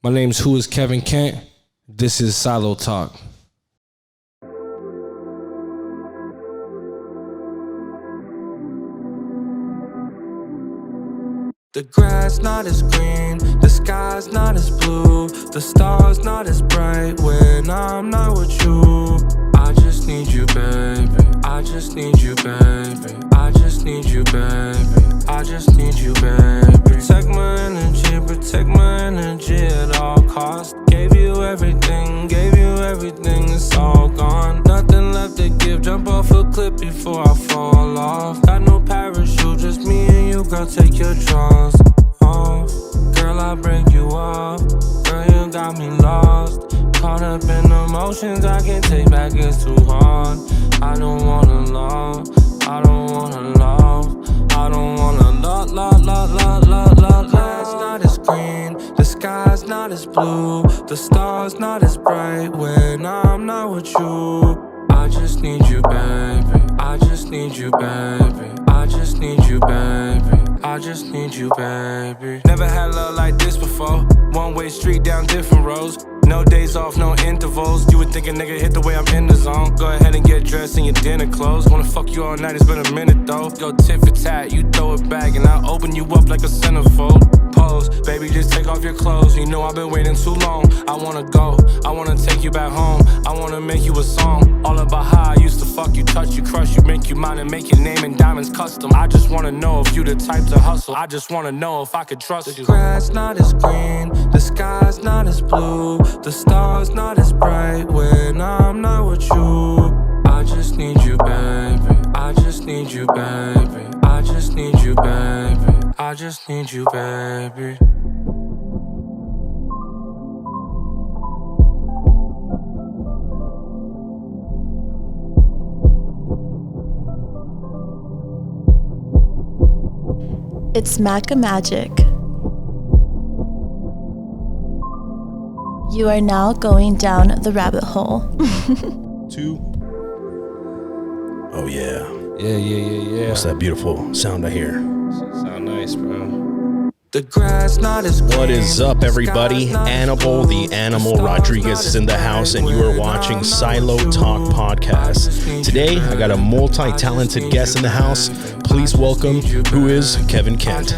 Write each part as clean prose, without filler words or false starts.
My name's WhoisKevinKent. This is Psilo Talk. The grass not as green, the sky's not as blue, the stars not as bright when I'm not with you. I just need you, baby. I just need you, baby. I just need you, baby. I just need you, baby. Protect my energy at all costs. Gave you everything, it's all gone. Nothing left to give, jump off a cliff before I fall off. Got no parachute, just me and you, girl, take your drawers off. Girl, I'll break you off, girl, you got me lost. Caught up in emotions I can't take back, it's too hard. I don't wanna love, I don't wanna love, I don't wanna love. The grass not as green, the sky's not as blue, the stars not as bright when I'm not with you. I just need you, baby. I just need you, baby. I just need you, baby. I just need you, baby. Never had love like this before. One-way street down different roads. No days off, no intervals. You would think a nigga hit the way I'm in the zone. Go ahead and get dressed in your dinner clothes. Wanna fuck you all night, it's been a minute though. Go tit for tat, you throw it back and I'll open you up like a centerfold. Pose, baby, just take off your clothes. You know I've been waiting too long. I wanna go, I wanna take you back home. I wanna make you a song. All about how I used to fuck you, touch you, crush you, make you mine and make your name in diamonds custom. I just wanna know if you the type to hustle. I just wanna know if I could trust you. The grass not as green, the sky's not as blue, the stars not as bright when I'm not with you. I just need you, baby. I just need you, baby. I just need you, baby. I just need you, baby. It's Maca Magic. You are now going down the rabbit hole. Two. Oh yeah. Yeah. What's that beautiful sound I hear? Sound nice, bro. The grass not as green. What is up, everybody? Annibal, the Animal Rodriguez is in the house, and you are watching Psilo Talk Podcast. Today, I got a multi-talented guest in the house. Please welcome WhoisKevinKent.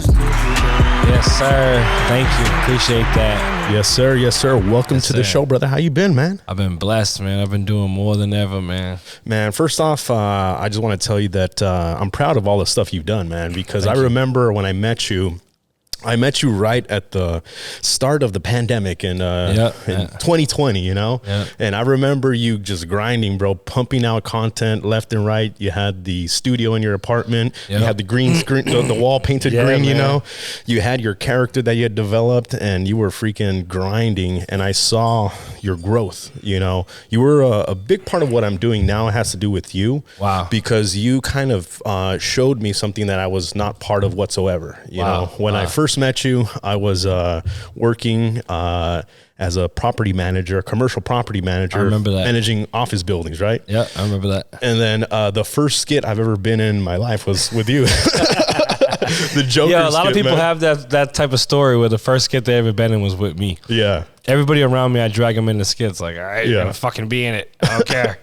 Yes, sir. Thank you. Appreciate that. Yes, sir. Yes, sir. Welcome to the show, brother. How you been, man? I've been blessed, man. I've been doing more than ever, man. Man, first off, I just want to tell you that I'm proud of all the stuff you've done, man, because I remember when I met you right at the start of the pandemic in 2020, you know? Yep. And I remember you just grinding, bro, pumping out content left and right. You had the studio in your apartment. Yep. You had the green screen, the wall painted green, man. you know? You had your character that you had developed, and you were freaking grinding, and I saw your growth, you know? You were a big part of what I'm doing now. It has to do with you. Wow. Because you kind of showed me something that I was not part of whatsoever, you know? When I first met you, I was working as a property manager, a commercial property manager. I remember that. Managing office buildings, right? Yeah, I remember that. And then the first skit I've ever been in my life was with you. The Joker Yeah, a lot of skit, people man. have that type of story where the first skit they ever been in was with me. Yeah. Everybody around me, I drag them into skits. Like, all right, you're gonna fucking be in it. I don't care.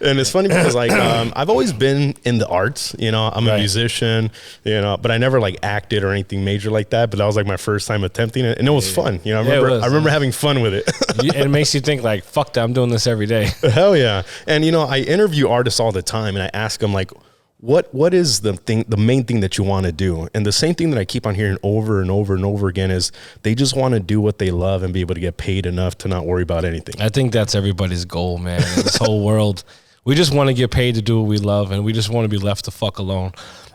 And it's funny because like I've always been in the arts, you know. I'm a musician, you know, but I never like acted or anything major like that. But that was like my first time attempting it, and it was fun. You know, I remember having fun with it. And it makes you think like, fuck that, I'm doing this every day. Hell yeah. And you know, I interview artists all the time, and I ask them like, what is the main thing that you want to do? And the same thing that I keep on hearing over and over and over again is they just want to do what they love and be able to get paid enough to not worry about anything. I think that's everybody's goal, man. In this whole world, we just want to get paid to do what we love, and we just want to be left the fuck alone.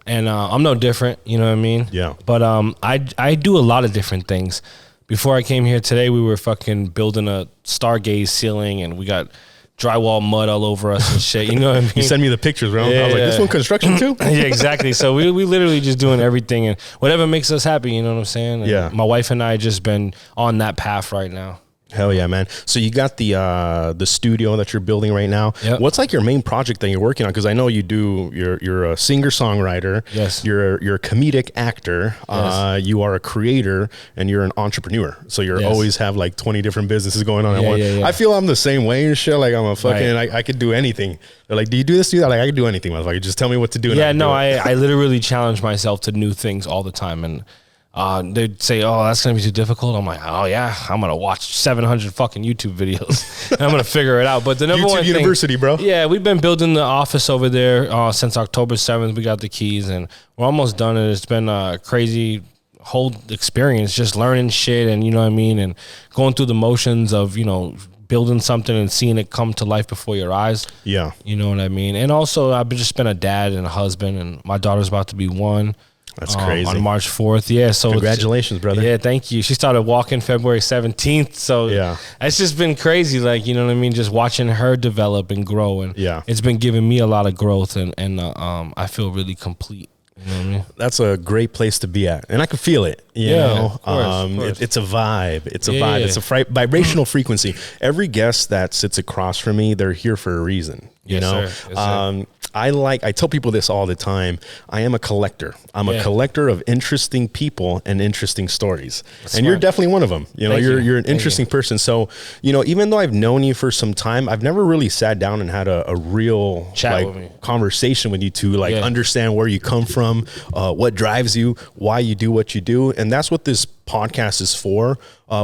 And I'm no different, you know what I mean? Yeah. But I do a lot of different things. Before I came here today, we were fucking building a stargaze ceiling, and we got drywall mud all over us and shit. You know what I mean? You send me the pictures, bro. Yeah, I was like, this one construction too? Yeah, exactly. So we literally just doing everything and whatever makes us happy. You know what I'm saying? And yeah. My wife and I just been on that path right now. Hell yeah, man. So you got the studio that you're building right now. Yep. What's like your main project that you're working on? Because I know you're a singer-songwriter. Yes. You're a comedic actor. Yes. You are a creator and you're an entrepreneur. So you're always have like 20 different businesses going on at once. Yeah. I feel I'm the same way and shit. Like I'm a fucking, I could do anything. They're like, do you do this, do that? Like I could do anything, motherfucker. Just tell me what to do. I literally challenge myself to new things all the time. And they'd say, oh, that's going to be too difficult. I'm like, oh yeah, I'm going to watch 700 fucking YouTube videos and I'm going to figure it out. But the number YouTube one University, bro. Yeah, we've been building the office over there since October 7th. We got the keys and we're almost done. And it's been a crazy whole experience, just learning shit and, you know what I mean? And going through the motions of, you know, building something and seeing it come to life before your eyes. Yeah. You know what I mean? And also I've just been a dad and a husband and my daughter's about to be 1. That's crazy. On March 4th. Yeah. So congratulations, brother. Yeah. Thank you. She started walking February 17th. So yeah, it's just been crazy. Like, you know what I mean? Just watching her develop and grow. And it's been giving me a lot of growth and I feel really complete. You know what I mean? That's a great place to be at. And I can feel it, you know, of course. It's a vibe. It's a vibe. It's a vibrational frequency. Every guest that sits across from me, they're here for a reason, you know? Sir. Yes, sir. I tell people this all the time. I am a collector. I'm a collector of interesting people and interesting stories. That's and smart. You're definitely one of them. You know, you're an interesting Thank person. So, you know, even though I've known you for some time, I've never really sat down and had a real chat with me. Conversation with you to understand where you come from, what drives you, why you do what you do. And that's what this podcast is for.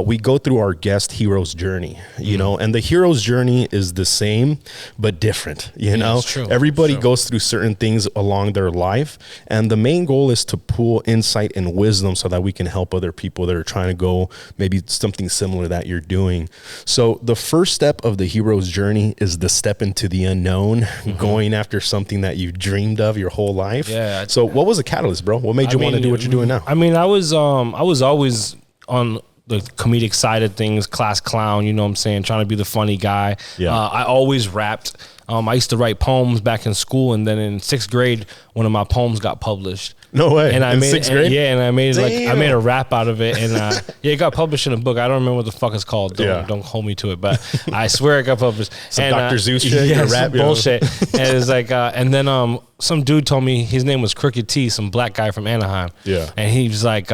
We go through our guest hero's journey, you know, and the hero's journey is the same but different. You know, everybody goes through certain things along their life, and the main goal is to pool insight and wisdom so that we can help other people that are trying to go maybe something similar that you're doing. So the first step of the hero's journey is the step into the unknown, going after something that you dreamed of your whole life. Yeah. So what was the catalyst, bro? What made you want to do what you're doing now? I mean, I was always on the comedic side of things, class clown, you know what I'm saying, trying to be the funny guy. Yeah. I always rapped. I used to write poems back in school, and then in 6th grade, one of my poems got published. No way. And I in made 6th grade? And I made I made a rap out of it, and it got published in a book. I don't remember what the fuck it's called. Don't hold me to it, but I swear it got published. Some Dr. Zeus shit, rap bullshit. And it's like, and then some dude told me his name was Crooked T, some black guy from Anaheim. Yeah. And he was like,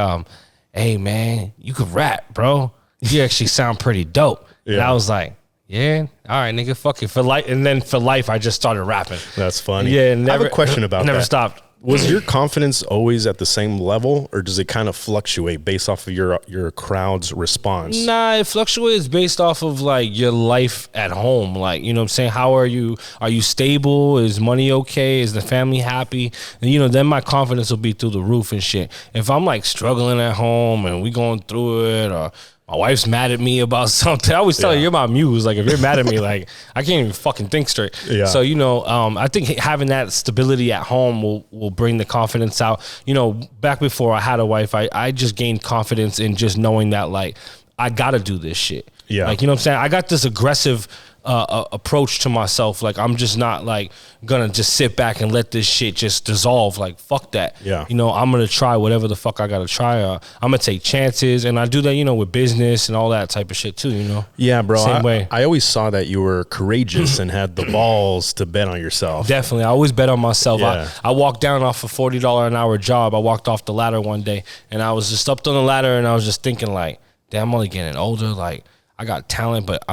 hey man, you could rap, bro. You actually sound pretty dope. And I was like, yeah, all right, nigga, fuck it. For life, and then for life, I just started rapping. That's funny. Yeah, I have a question about that. Never stopped. Was your confidence always at the same level, or does it kind of fluctuate based off of your crowd's response? Nah, it fluctuates based off of like your life at home. Like, you know what I'm saying? How are you? Are you stable? Is money okay? Is the family happy? And, you know, then my confidence will be through the roof and shit. If I'm like struggling at home and we going through it, or my wife's mad at me about something, I always tell her, you're my muse. Like, if you're mad at me, like, I can't even fucking think straight. Yeah. So, you know, I think having that stability at home will bring the confidence out. You know, back before I had a wife, I just gained confidence in just knowing that, like, I got to do this shit. Yeah. Like, you know what I'm saying? I got this aggressive approach to myself. Like, I'm just not like gonna just sit back and let this shit just dissolve. Like, fuck that. Yeah. You know, I'm gonna try whatever the fuck I gotta try. I'm gonna take chances, and I do that, you know, with business and all that type of shit too, you know? Yeah, bro. Same way. I always saw that you were courageous and had the balls to bet on yourself. Definitely. I always bet on myself. Yeah. I walked down off a $40 an hour job. I walked off the ladder one day, and I was just up on the ladder, and I was just thinking like, damn, I'm only getting older. Like, I got talent, but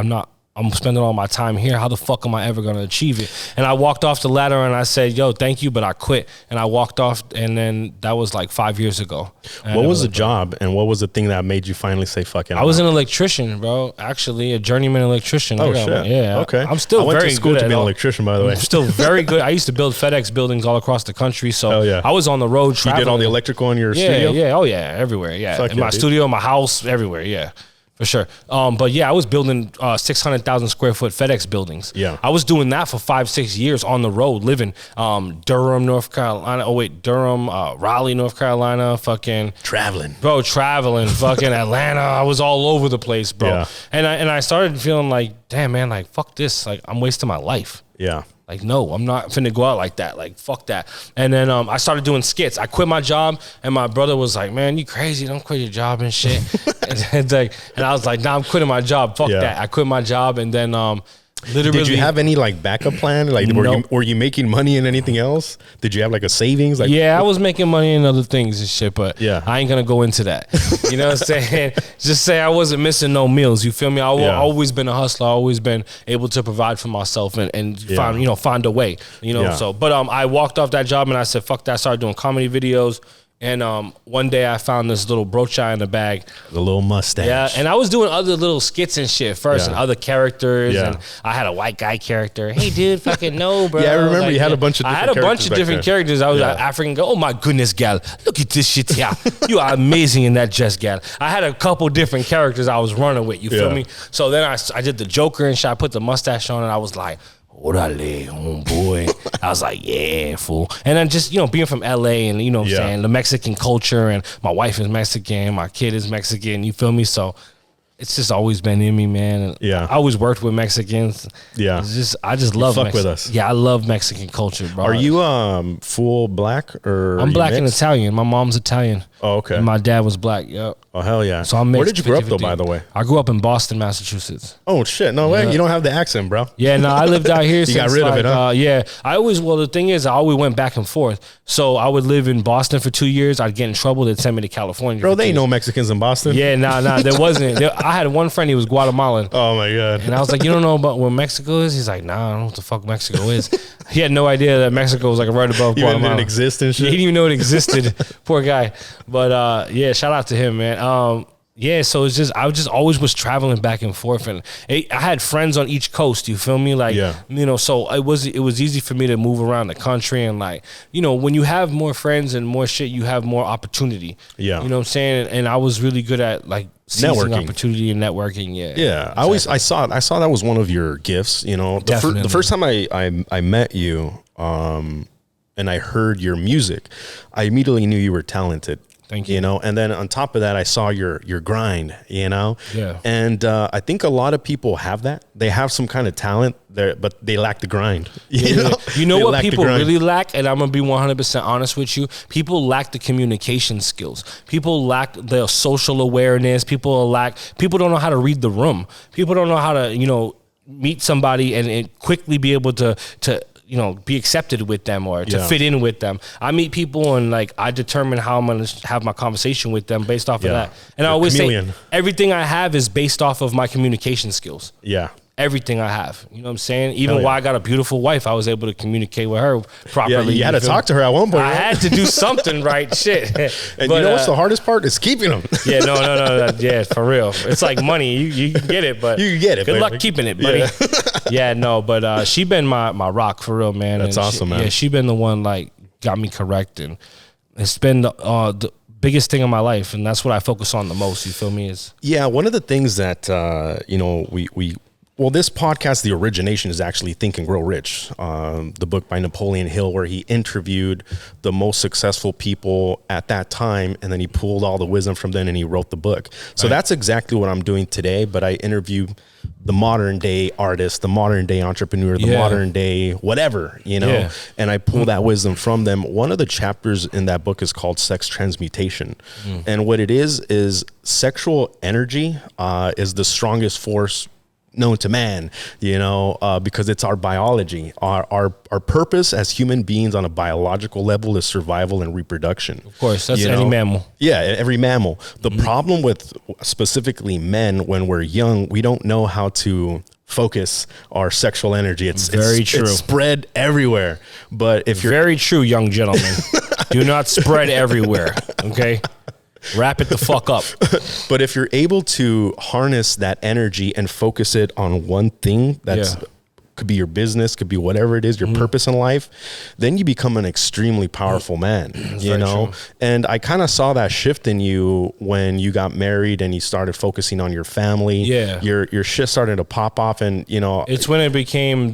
I'm spending all my time here. How the fuck am I ever going to achieve it? And I walked off the ladder and I said, yo, thank you, but I quit. And I walked off, and then that was like 5 years ago. What was the job, and what was the thing that made you finally say, fuck it? I was an electrician, bro. Actually, a journeyman electrician. Oh, shit. Yeah. Okay. I'm still I went very to school good to at be an all. electrician, by the way. I'm still very good. I used to build FedEx buildings all across the country. So I was on the road traveling. You did all the electrical in your studio? Yeah. Oh, yeah. Everywhere. Yeah. Fuck in my studio, my house, everywhere. Yeah. For sure. But yeah, I was building 600,000 square foot FedEx buildings. Yeah. I was doing that for 5-6 years on the road, living Durham, North Carolina. Raleigh, North Carolina. Fucking traveling, fucking Atlanta. I was all over the place, bro. Yeah. And I started feeling like, damn, man, like, fuck this. Like, I'm wasting my life. Yeah. Like, no, I'm not finna go out like that. Like, fuck that. And then I started doing skits. I quit my job, and my brother was like, man, you crazy. Don't quit your job and shit. and I was like, nah, I'm quitting my job. Fuck that. I quit my job, and then literally. Did you have any like backup plan? Like, were you making money in anything else? Did you have like a savings? Like, yeah, I was making money in other things and shit, but yeah. I ain't gonna go into that. You know what I'm saying? Just say I wasn't missing no meals. You feel me? I've always been a hustler. I've always been able to provide for myself and find a way. You know, so but I walked off that job and I said, fuck that. I started doing comedy videos. And one day I found this little brooch in the bag. The little mustache. Yeah, and I was doing other little skits and shit first and other characters. Yeah. And I had a white guy character. Hey, dude, fucking no, bro. Yeah, I remember you had a bunch of different characters. I was like African girl. Oh, my goodness, gal. Look at this shit here. You are amazing in that dress, gal. I had a couple different characters I was running with. You feel me? So then I did the Joker and shit. I put the mustache on and I was like, orale, homeboy. I was like, yeah, fool. And then just, being from LA and, what I'm saying, the Mexican culture, and my wife is Mexican, my kid is Mexican, you feel me? So it's just always been in me, man. And I always worked with Mexicans. Yeah. I just love fuck with us. Yeah, I love Mexican culture, bro. Are you full black or I'm black and Italian. My mom's Italian. Oh, okay. And my dad was black. Yep. Oh, hell yeah. So I'm mixed. Where did you grow up, though, by the way? I grew up in Boston, Massachusetts. Oh, shit. No way. You don't have the accent, bro. Yeah, no, I lived out here you since, got rid of it, huh? Yeah. The thing is, I always went back and forth. So I would live in Boston for 2 years. I'd get in trouble. They'd send me to California. Bro, they ain't no Mexicans in Boston. Yeah, nah. There wasn't. I had one friend, he was Guatemalan. Oh, my God. And I was like, you don't know about where Mexico is? He's like, nah, I don't know what the fuck Mexico is. He had no idea that Mexico was like right above Guatemala. It didn't exist and shit? He didn't even know it existed. Poor guy. But shout out to him, man. So it's just I just always was traveling back and forth, and I had friends on each coast. You feel me? Like, so it was easy for me to move around the country, and like, when you have more friends and more shit, you have more opportunity. Yeah, you know what I'm saying? And I was really good at like seizing opportunity and networking. Yeah, yeah. Exactly. I saw that was one of your gifts. The first time I met you, and I heard your music, I immediately knew you were talented. Thank you. And then on top of that, I saw your grind, Yeah. And I think a lot of people have that. They have some kind of talent there, but they lack the grind. You know what people really lack? And I'm going to be 100% honest with you. People lack the communication skills. People lack the social awareness. People don't know how to read the room. People don't know how to, meet somebody and quickly be able to be accepted with them or to fit in with them. I meet people and like I determine how I'm going to have my conversation with them based off of that. And I always say everything I have is based off of my communication skills. Yeah. Everything I have. You know what I'm saying? Even while I got a beautiful wife, I was able to communicate with her properly. Yeah, you had to talk to her at one point. I had to do something right. Shit. And but, what's the hardest part? Is keeping them. Yeah, no. Yeah, for real. It's like money. You can get it, but you get it. Good luck keeping it, buddy. Yeah, no, but she been my rock for real, man. That's awesome, man. Yeah, she been the one like got me correct, and it's been the biggest thing in my life, and that's what I focus on the most. You feel me? One of the things that this podcast, the origination is actually Think and Grow Rich, the book by Napoleon Hill, where he interviewed the most successful people at that time, and then he pulled all the wisdom from them and he wrote the book. So that's exactly what I'm doing today, but I interview the modern day artist, the modern day entrepreneur, the modern day whatever, and I pull that wisdom from them. One of the chapters in that book is called Sex Transmutation. And what it is sexual energy is the strongest force known to man, because it's our biology. Our purpose as human beings on a biological level is survival and reproduction. Of course, that's any mammal. Yeah, every mammal. The problem with specifically men when we're young, we don't know how to focus our sexual energy. It's very true. It's spread everywhere. But if you're very true, young gentlemen, do not spread everywhere. Okay. Wrap it the fuck up. But if you're able to harness that energy and focus it on one thing could be your business, could be whatever it is, your purpose in life, then you become an extremely powerful man, True. And I kind of saw that shift in you when you got married and you started focusing on your family. Yeah. Your shit started to pop off, and it's when it became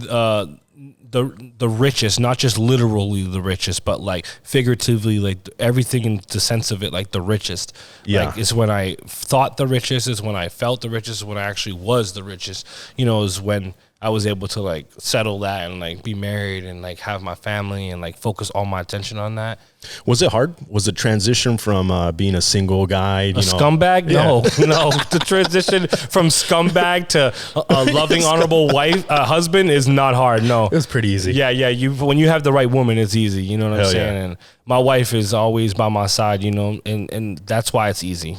the richest, not just literally the richest, but like figuratively, like everything in the sense of it, like the richest. Yeah. Like it's when I thought the richest, is when I felt the richest, when I actually was the richest, is when I was able to like settle that and like be married and like have my family and like focus all my attention on that. Was it hard? Was the transition from being a single guy, scumbag? No, no. The transition from scumbag to a loving, honorable husband is not hard. No, it was pretty easy. Yeah. When you have the right woman, it's easy. You know what I'm saying? Yeah. And my wife is always by my side. And that's why it's easy.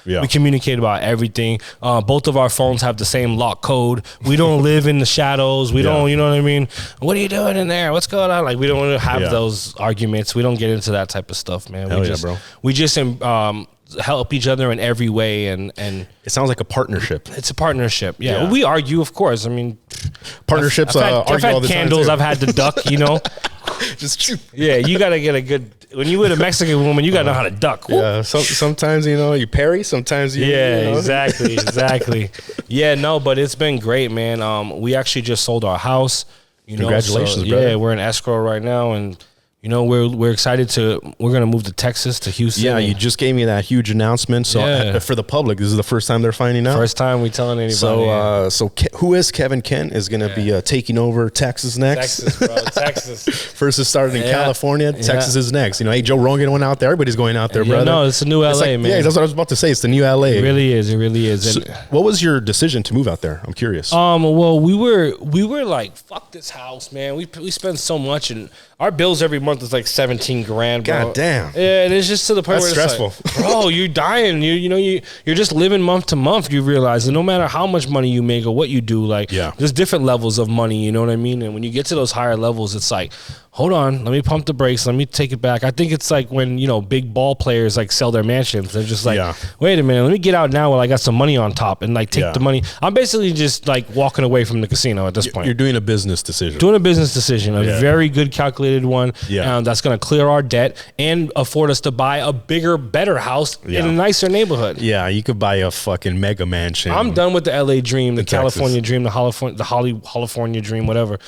Yeah. We communicate about everything. Both of our phones have the same lock code. We don't live in the shadows. We don't. You know what I mean? What are you doing in there? What's going on? Like we don't have those arguments. We don't get into that type of stuff, man. We just help each other in every way, and it sounds like a partnership. It's a partnership. Yeah. We argue, of course. I mean, partnerships. I've had candles. I've had to duck. Just you gotta get a good. When you with a Mexican woman, you gotta know how to duck. Yeah. Sometimes you parry. Sometimes you. Yeah. Exactly. Yeah. No, but it's been great, man. We actually just sold our house. Congratulations, brother. Yeah, we're in escrow right now, and we're excited we're going to move to Texas, to Houston. Yeah, you just gave me that huge announcement. So for the public, this is the first time they're finding out. First time we telling anybody. So Who is Kevin Kent is going to be taking over Texas next. Texas, bro. Texas. First it started in California. Texas is next. Hey, Joe Rogan went out there. Everybody's going out there, brother. No, it's the new LA, man. Yeah, that's what I was about to say. It's the new LA. It really is. So what was your decision to move out there? I'm curious. Well, we were like, fuck this house, man. We spend so much, and our bills every month is like $17,000, bro. God damn. Yeah, and it's just to the point where it's stressful. Like, bro, you're dying. You're just living month to month. You realize that no matter how much money you make or what you do, like there's different levels of money. You know what I mean? And when you get to those higher levels, it's like, hold on, let me pump the brakes. Let me take it back. I think it's like when, big ball players like sell their mansions. They're just like, wait a minute, let me get out now while I got some money on top and like take the money. I'm basically just like walking away from the casino at this point. You're doing a business decision. A very good calculated one. That's going to clear our debt and afford us to buy a bigger, better house in a nicer neighborhood. Yeah, you could buy a fucking mega mansion. I'm done with the LA dream, the California dream, the California dream, whatever.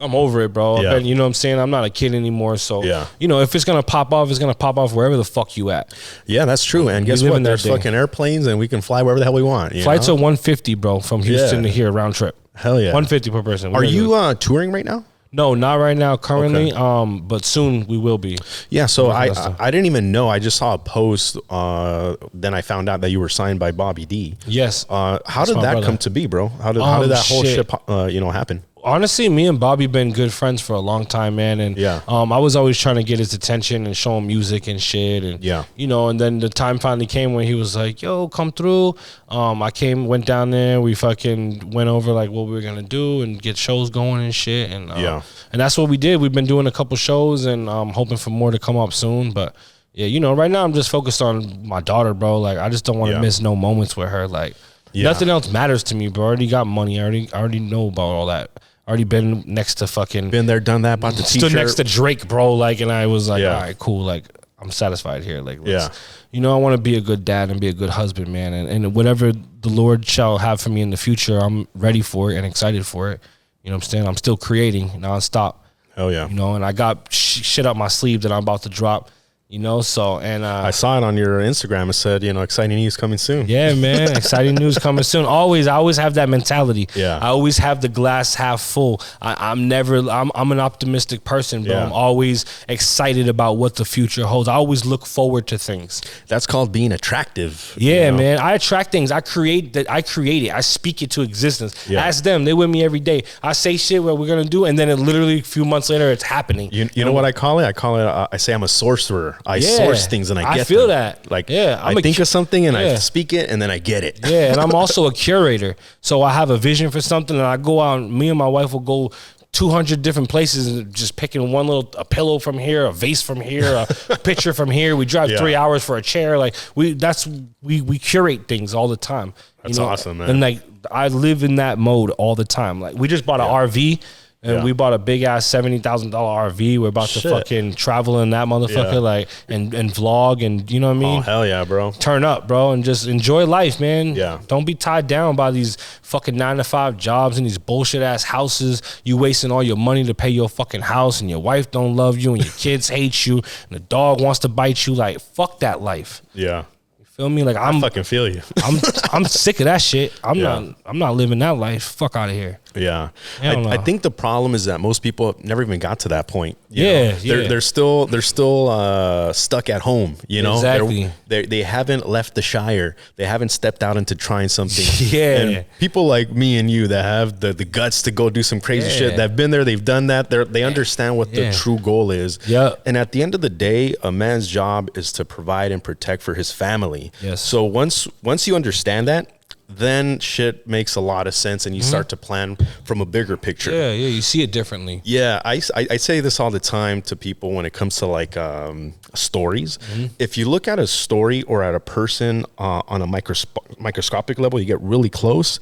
I'm over it, bro. Yeah. You know what I'm saying? I'm not a kid anymore. So, if it's going to pop off, it's going to pop off wherever the fuck you at. Yeah, that's true. And guess what? There's fucking airplanes and we can fly wherever the hell we want. Flights are $150, bro, from Houston to here, round trip. Hell yeah. $150 per person. Are you touring right now? No, not right now currently, but soon we will be. Yeah, so I didn't even know. I just saw a post. Then I found out that you were signed by Bobby D. Yes. How did that come to be, bro? How did that whole shit happen? Honestly, me and Bobby been good friends for a long time, man. And I was always trying to get his attention and show him music and shit. And and then the time finally came when he was like, "Yo, come through." Went down there. We fucking went over like what we were gonna do and get shows going and shit. And and that's what we did. We've been doing a couple shows and hoping for more to come up soon. But yeah, right now I'm just focused on my daughter, bro. Like I just don't want to miss no moments with her. Like nothing else matters to me, bro. I already got money. I already know about all that. Already been next to fucking... Been there, done that, bought the t-shirt. Stood next to Drake, bro, like, and I was like, all right, cool, like, I'm satisfied here. Like, I want to be a good dad and be a good husband, man, and whatever the Lord shall have for me in the future, I'm ready for it and excited for it. You know what I'm saying? I'm still creating nonstop. Hell yeah. And I got shit up my sleeve that I'm about to drop. I saw it on your Instagram. It said, exciting news coming soon. Yeah, man. Exciting news coming soon. I always have that mentality. Yeah. I always have the glass half full. I'm an optimistic person, bro. I'm always excited about what the future holds. I always look forward to things. That's called being attractive. Yeah, man. I attract things. I create it. I speak it to existence. Yeah. Ask them. They're with me every day. I say shit what we're going to do, and then literally a few months later, it's happening. You know what I call it? I say I'm a sorcerer. I source things and I get them. I feel that. Like, I think of something and I speak it and then I get it. Yeah, and I'm also a curator. So I have a vision for something and I go out, me and my wife will go 200 different places and just picking a pillow from here, a vase from here, a picture from here. We drive 3 hours for a chair. Like we curate things all the time. That's awesome, man. And like I live in that mode all the time. Like we just bought an RV. And we bought a big ass $70,000 RV. We're about to fucking travel in that motherfucker, like and vlog, and you know what I mean? Oh hell yeah, bro! Turn up, bro, and just enjoy life, man. Yeah. Don't be tied down by these fucking 9-to-5 jobs and these bullshit ass houses. You wasting all your money to pay your fucking house, and your wife don't love you, and your kids hate you, and the dog wants to bite you. Like fuck that life. Yeah. Feel me? Like I fucking feel you. I'm sick of that shit. I'm not living that life. Fuck out of here. Yeah. Hell no. I think the problem is that most people never even got to that point. Yeah, They're still stuck at home, you know? Exactly. They haven't left the Shire. They haven't stepped out into trying something. Yeah. And people like me and you that have the guts to go do some crazy shit, that have been there, they've done that, they understand what the true goal is. Yeah. And at the end of the day, a man's job is to provide and protect for his family. Yes. So once you understand that, then shit makes a lot of sense and you start to plan from a bigger picture. Yeah, you see it differently. Yeah, I say this all the time to people when it comes to like stories. If you look at a story or at a person on a microscopic level, you get really close,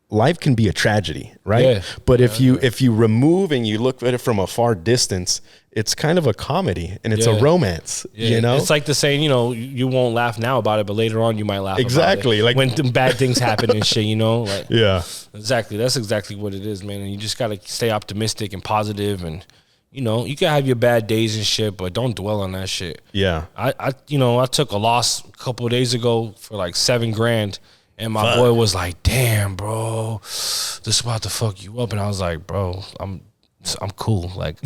life can be a tragedy, right? Yeah. But if you remove and you look at it from a far distance, it's kind of a comedy and it's a romance, you know? It's like the saying, you know, you won't laugh now about it, but later on you might laugh Exactly. about it. Like when bad things happen and shit, you know? Like, yeah. Exactly. That's exactly what it is, man. And you just got to stay optimistic and positive and, you know, you can have your bad days and shit, but don't dwell on that shit. Yeah. I took a loss a couple of days ago for like $7,000. And my boy was like, damn, bro, this is about to fuck you up. And I was like, bro, I'm cool. Like,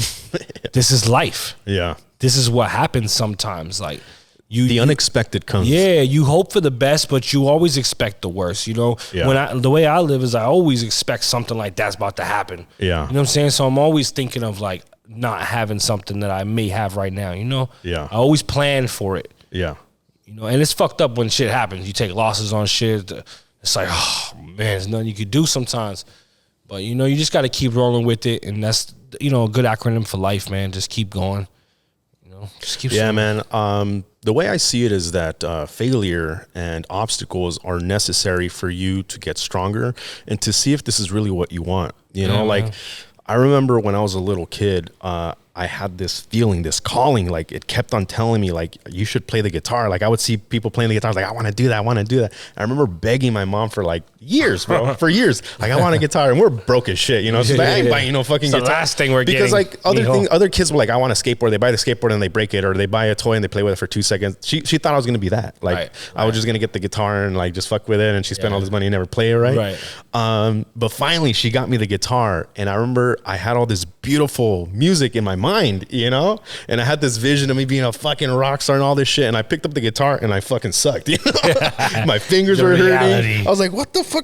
this is life. Yeah. This is what happens sometimes. Like, the unexpected comes. Yeah, you hope for the best, but you always expect the worst. You know, Yeah. the way I live is I always expect something like that's about to happen. Yeah. You know what I'm saying? So I'm always thinking of like not having something that I may have right now, you know? Yeah. I always plan for it. Yeah. You know, and it's fucked up when shit happens. You take losses on shit. It's like, oh man, there's nothing you could do sometimes. But you know, you just got to keep rolling with it, and that's, you know, a good acronym for life, man. Just keep going. You know, just keep. Yeah, man. The way I see it is that failure and obstacles are necessary for you to get stronger and to see if this is really what you want. You know, like I remember when I was a little kid, I had this feeling, this calling, like it kept on telling me like, you should play the guitar. Like I would see people playing the guitar. I was like, I want to do that. I want to do that. I remember begging my mom for like years, bro, for years. Like I want a guitar, and we're broke as shit. You know, so like, I ain't buying you no fucking It's guitar. the last thing we're because getting. like other kids were like, I want a skateboard. They buy the skateboard and they break it, or they buy a toy and they play with it for 2 seconds. She thought I was going to be that. Like I was just going to get the guitar and like just fuck with it. And she spent all this money and never play it. Right. But finally she got me the guitar, and I remember I had all this beautiful music in my mind, you know? And I had this vision of me being a fucking rock star and all this shit. And I picked up the guitar and I fucking sucked. You know? My fingers were hurting. I was like, what the fuck?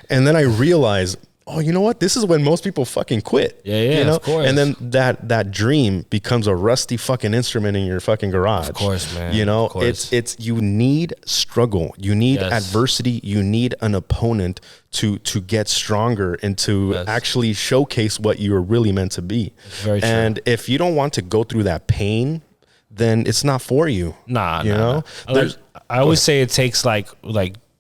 And then I realized, oh, you know what? This is when most people fucking quit. Yeah, you know? of course. And then that dream becomes a rusty fucking instrument in your fucking garage. Of course, man. You know, Of course. it's you need struggle. You need adversity. You need an opponent to get stronger and to actually showcase what you're really meant to be. Very true. And if you don't want to go through that pain, then it's not for you. Nah, you know? I always say it takes like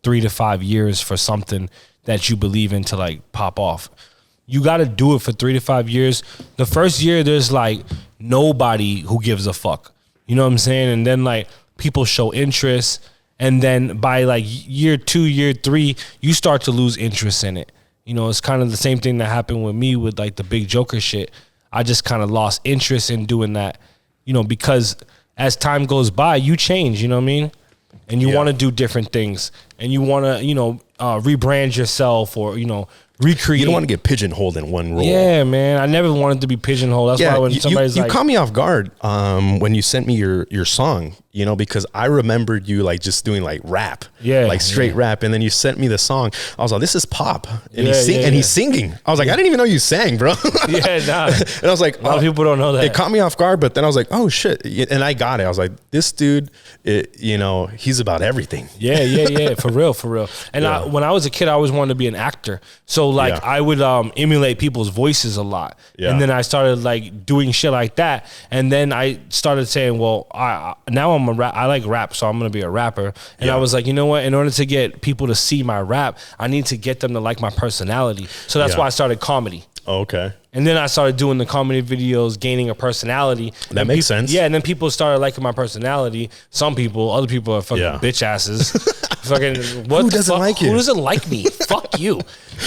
3 to 5 years for something that you believe in to like pop off. You got to do it for 3 to 5 years. The first year, there's like nobody who gives a fuck. You know what I'm saying? And then like people show interest. And then by like year 2, year 3, you start to lose interest in it. You know, it's kind of the same thing that happened with me with like the Big Joker shit. I just kind of lost interest in doing that, you know, because as time goes by, you change, you know what I mean? And you want to do different things, and you want to, you know, rebrand yourself, or, you know, recreate. You don't want to get pigeonholed in one role. Yeah, man. I never wanted to be pigeonholed. That's why when somebody's you like, caught me off guard when you sent me your song, you know, because I remembered you like just doing like rap, like straight rap, and then you sent me the song. I was like, this is pop, and he's singing. I was like, I didn't even know you sang, bro. Yeah, nah. And I was like, a lot of people don't know that. It caught me off guard, but then I was like, oh shit, and I got it. I was like, this dude, you know, he's about everything. Yeah, for real. And when I was a kid, I always wanted to be an actor. So like I would emulate people's voices a lot. Yeah. And then I started like doing shit like that. And then I started saying, well, now I'm a rap. I like rap, so I'm going to be a rapper. And I was like, you know what? In order to get people to see my rap, I need to get them to like my personality. So that's why I started comedy. Oh, okay. And then I started doing the comedy videos, gaining a personality. That makes sense. Yeah, and then people started liking my personality. Some people, other people are fucking bitch asses. Fucking, what Who doesn't like you? Who doesn't like me? Fuck you.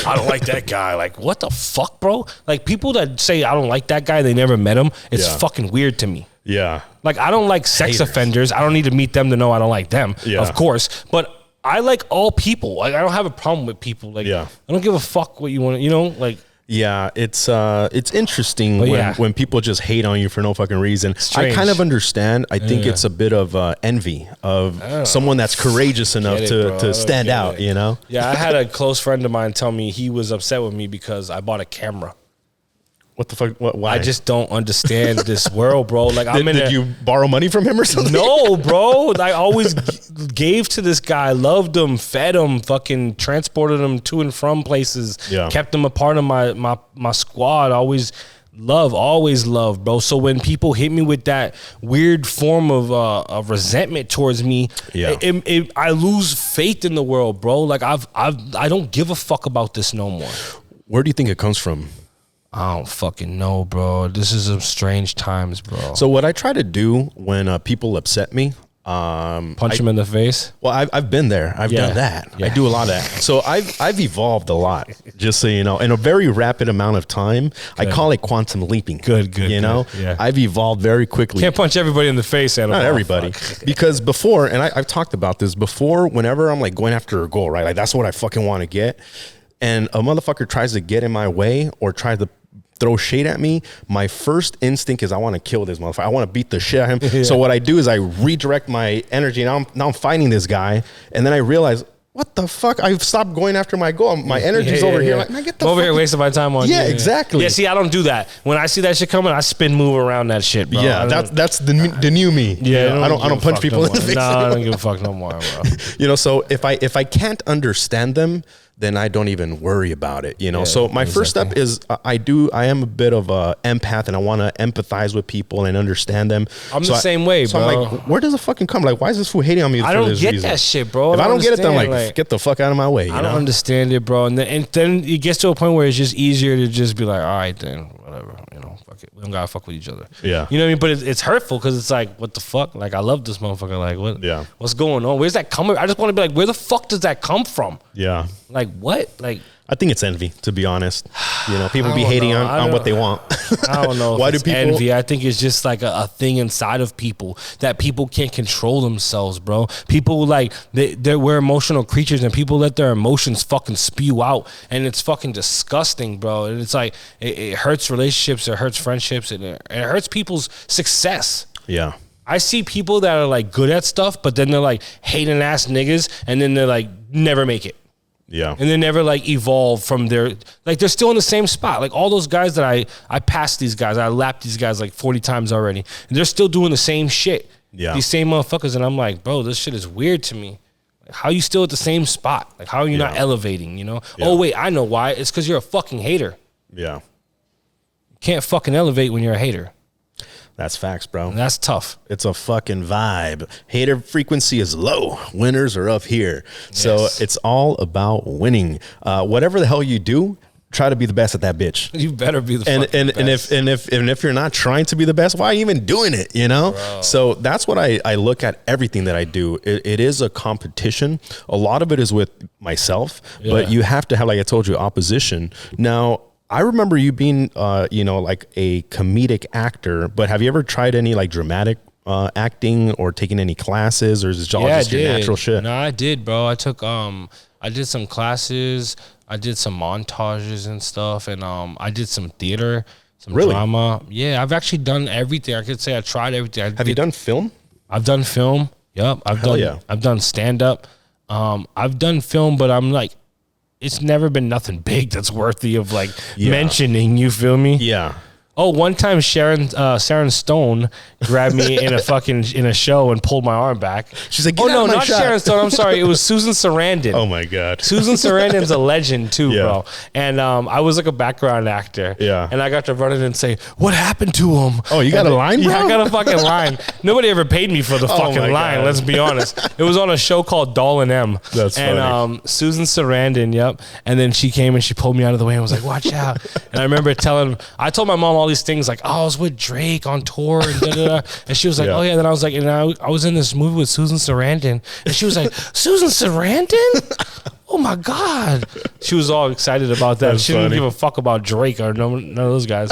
I don't like that guy. Like, what the fuck, bro? Like, people that say I don't like that guy, they never met him. It's fucking weird to me. Yeah. Like, I don't like sex offenders. I don't need to meet them to know I don't like them, of course. But I like all people. Like I don't have a problem with people. Like I don't give a fuck what you want. You know, like. Yeah, it's interesting when people just hate on you for no fucking reason. Strange. I kind of understand. I think it's a bit of envy of someone that's courageous enough to stand out, you know? Yeah, I had a close friend of mine tell me he was upset with me because I bought a camera. What the fuck? Why? I just don't understand this world, bro. Like, did you borrow money from him or something? No, bro. I always gave to this guy, loved him, fed him, fucking transported him to and from places, kept him a part of my squad. Always love, bro. So when people hit me with that weird form of resentment towards me, I lose faith in the world, bro. Like I don't give a fuck about this no more. Where do you think it comes from? I don't fucking know, bro. This is some strange times, bro. So what I try to do when people upset me, punch them in the face. Well, I've been there. I've done that. I do a lot of that. So I've evolved a lot, just so you know, in a very rapid amount of time. Good. I call it quantum leaping. Good. You know, I've evolved very quickly. Can't punch everybody in the face, Annabelle. Not everybody, because before, and I've talked about this before. Whenever I'm like going after a goal, right? Like that's what I fucking want to get, and a motherfucker tries to get in my way or tries to throw shade at me, my first instinct is I want to kill this motherfucker. I want to beat the shit out of him. So what I do is I redirect my energy. Now I'm fighting this guy, and then I realize, what the fuck? I've stopped going after my goal. My energy's over here. Like, man, get the over here wasting my time on you. Yeah, exactly. Yeah, see, I don't do that. When I see that shit coming, I spin move around that shit, bro. Yeah, that's the new me. Yeah, I don't punch people in the face. No, I don't give a fuck no more, bro. You know, so if I can't understand them, then I don't even worry about it, you know? So my first step is I am a bit of a empath, and I want to empathize with people and understand them. I'm the same way, bro. I'm like, where does it fucking come? Like, why is this fool hating on me I for don't this get reason? that shit, bro. If I don't get it, then I'm like, get the fuck out of my way, you know? I don't understand it, bro. And then it gets to a point where it's just easier to just be like, all right, then, whatever, you know, fuck it. We don't gotta fuck with each other. Yeah. You know what I mean? But it's hurtful because it's like, what the fuck? Like, I love this motherfucker. Like, what? Yeah. What's going on? Where's that coming? I just want to be like, where the fuck does that come from? Yeah. Like, what? Like, I think it's envy, to be honest. You know, people be hating on what they want. I don't know. Why if do it's people envy? I think it's just like a thing inside of people that people can't control themselves, bro. People like we're emotional creatures, and people let their emotions fucking spew out, and it's fucking disgusting, bro. And it's like it hurts relationships, it hurts friendships, and it hurts people's success. Yeah. I see people that are like good at stuff, but then they're like hating ass niggas, and then they're like never make it. Yeah. And they never like evolve from their, like they're still in the same spot. Like all those guys that I passed these guys, I lapped these guys like 40 times already, and they're still doing the same shit. Yeah. These same motherfuckers. And I'm like, bro, this shit is weird to me. Like, how are you still at the same spot? Like, how are you not elevating, you know? Yeah. Oh, wait, I know why. It's because you're a fucking hater. Yeah. You can't fucking elevate when you're a hater. That's facts, bro. And that's tough. It's a fucking vibe. Hater frequency is low. Winners are up here. Yes. So it's all about winning. Whatever the hell you do, try to be the best at that bitch. You better be the fucking best. And if you're not trying to be the best, why are you even doing it? You know? Bro. So that's what I look at everything that I do. It is a competition. A lot of it is with myself, but you have to have, like I told you, opposition. Now, I remember you being, you know, like a comedic actor, but have you ever tried any like dramatic acting or taking any classes, or is it all just your natural shit? No, I did, bro. I took, I did some classes, I did some montages and stuff, and I did some theater, some drama. Yeah, I've actually done everything. I could say I tried everything. Have you done film? I've done film. Yep. I've done stand up. I've done film, but I'm like, it's never been nothing big that's worthy of like mentioning. You feel me? Yeah. Oh, one time Sharon Stone grabbed me in a show and pulled my arm back. She's like, oh no, not shot. Sharon Stone. I'm sorry, it was Susan Sarandon. Oh my god, Susan Sarandon's a legend too, bro. And I was like a background actor. Yeah. And I got to run in and say, "What happened to him?" Oh, you got a line, bro? Yeah, I got a fucking line. Nobody ever paid me for the fucking line. God. Let's be honest. It was on a show called Doll and M. That's funny. And Susan Sarandon, yep. And then she came and she pulled me out of the way and was like, "Watch out!" And I remember I told my mom all these things like, "Oh, I was with Drake on tour," and da-da-da. And she was like, "Oh yeah." Then I was like, and I was in this movie with Susan Sarandon, and she was like, "Susan Sarandon? Oh my god!" She was all excited about that. She didn't give a fuck about Drake or none of those guys.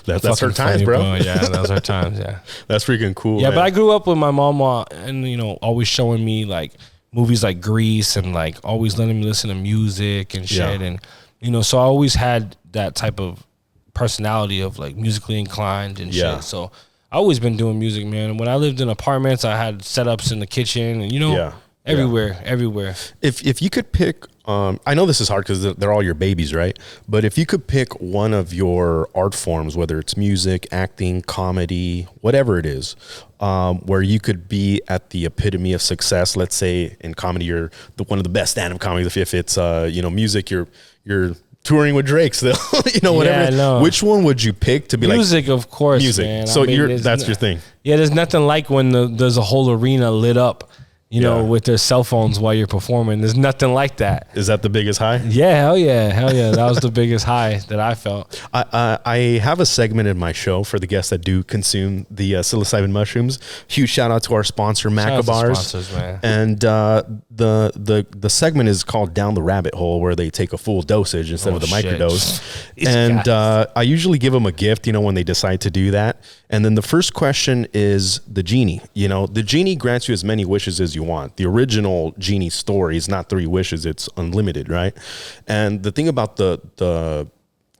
That's her times, funny, bro. Yeah, that was her times. Yeah, that's freaking cool. Yeah, man. but I grew up with my mom, and always showing me like movies like Grease and like always letting me listen to music and shit. And, you know, so I always had that type of personality of like musically inclined and shit. So I always been doing music, man. When I lived in apartments, I had setups in the kitchen and, you know, everywhere. If you could pick, I know this is hard because they're all your babies, right? But if you could pick one of your art forms, whether it's music, acting, comedy, whatever it is, where you could be at the epitome of success. Let's say in comedy, you're one of the best stand-up comedy. If it's you know, music, you're touring with Drake still, you know, whatever. Yeah, which one would you pick to be music, of course, music? Man. So that's your thing. Yeah, there's nothing like when there's a whole arena lit up, you know, with their cell phones while you're performing. There's nothing like that. Is that the biggest high? Yeah, hell yeah. That was the biggest high that I felt. I have a segment in my show for the guests that do consume the psilocybin mushrooms. Huge shout out to our sponsor, Macabars. Sponsors, man. And the segment is called Down the Rabbit Hole, where they take a full dosage instead of the microdose. And I usually give them a gift, you know, when they decide to do that. And then the first question is the genie. You know, the genie grants you as many wishes as you want. The original genie story is not 3 wishes; it's unlimited, right? And the thing about the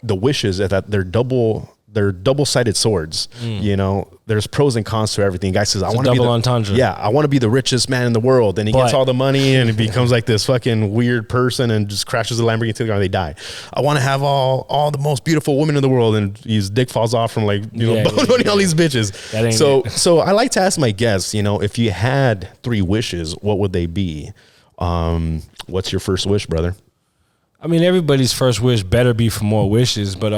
wishes is that they're double-sided swords. You know, there's pros and cons to everything. Guy says, "I want to be double entendre." Yeah, I want to be the richest man in the world, and he gets all the money, and he becomes like this fucking weird person, and just crashes the Lamborghini to the ground. They die. I want to have all the most beautiful women in the world, and his dick falls off from like all these bitches. So I like to ask my guests, you know, if you had 3 wishes, what would they be? What's your first wish, brother? I mean, everybody's first wish better be for more wishes, but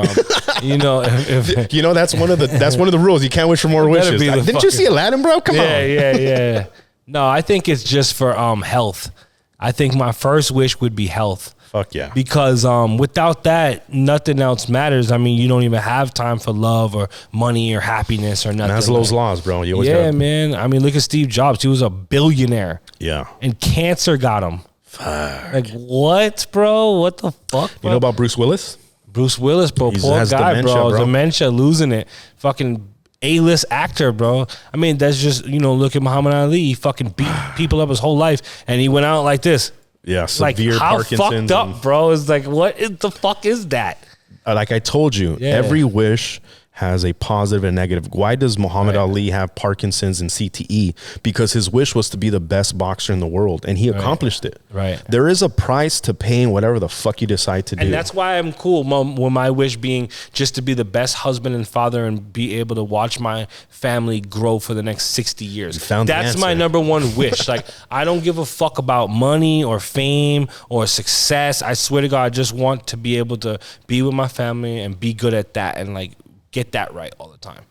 you know, if you know, that's one of the rules. You can't wish for more wishes. Didn't you see Aladdin, bro? Come on. Yeah. No, I think it's just for health. I think my first wish would be health. Fuck yeah. Because without that, nothing else matters. I mean, you don't even have time for love or money or happiness or nothing. Maslow's laws, bro. You always man. I mean, look at Steve Jobs. He was a billionaire. Yeah. And cancer got him. Fuck. Like, what, bro? What the fuck, bro? You know about Bruce Willis? Bruce Willis, bro. Poor guy, dementia, bro. Dementia, losing it. Fucking A-list actor, bro. I mean, that's just, you know, look at Muhammad Ali. He fucking beat people up his whole life, and he went out like this. Yeah, like, severe how Parkinson's. Fucked up, bro? It's like, what the fuck is that? Like I told you, every wish has a positive and negative. Why does Muhammad Ali have Parkinson's and CTE? Because his wish was to be the best boxer in the world, and he accomplished it. Right. There is a price to paying whatever the fuck you decide to do. And that's why I'm cool with my wish being just to be the best husband and father and be able to watch my family grow for the next 60 years. That's my number one wish. Like, I don't give a fuck about money or fame or success. I swear to God, I just want to be able to be with my family and be good at that and like get that right all the time.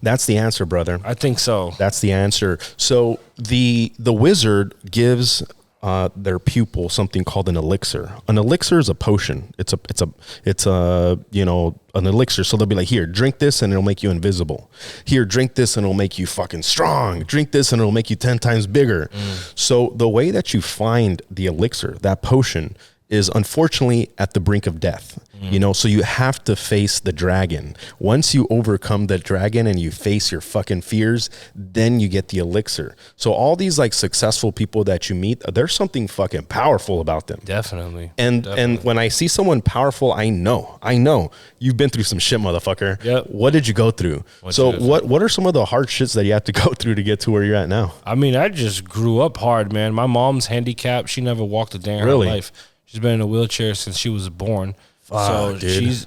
That's the answer, brother. I think so. That's the answer. So the wizard gives their pupil something called an elixir. An elixir is a potion. It's a you know, an elixir. So they'll be like, here, drink this and it'll make you invisible. Here, drink this and it'll make you fucking strong. Drink this and it'll make you 10 times bigger. So the way that you find the elixir, that potion, is unfortunately at the brink of death. You know, so you have to face the dragon. Once you overcome the dragon and you face your fucking fears, then you get the elixir. So all these like successful people that you meet, there's something fucking powerful about them. Definitely. And when I see someone powerful, I know you've been through some shit, motherfucker. Yep. What did you go through? What are some of the hard shits that you have to go through to get to where you're at now? I mean, I just grew up hard, man. My mom's handicapped. She never walked a day in her life. She's been in a wheelchair since she was born. So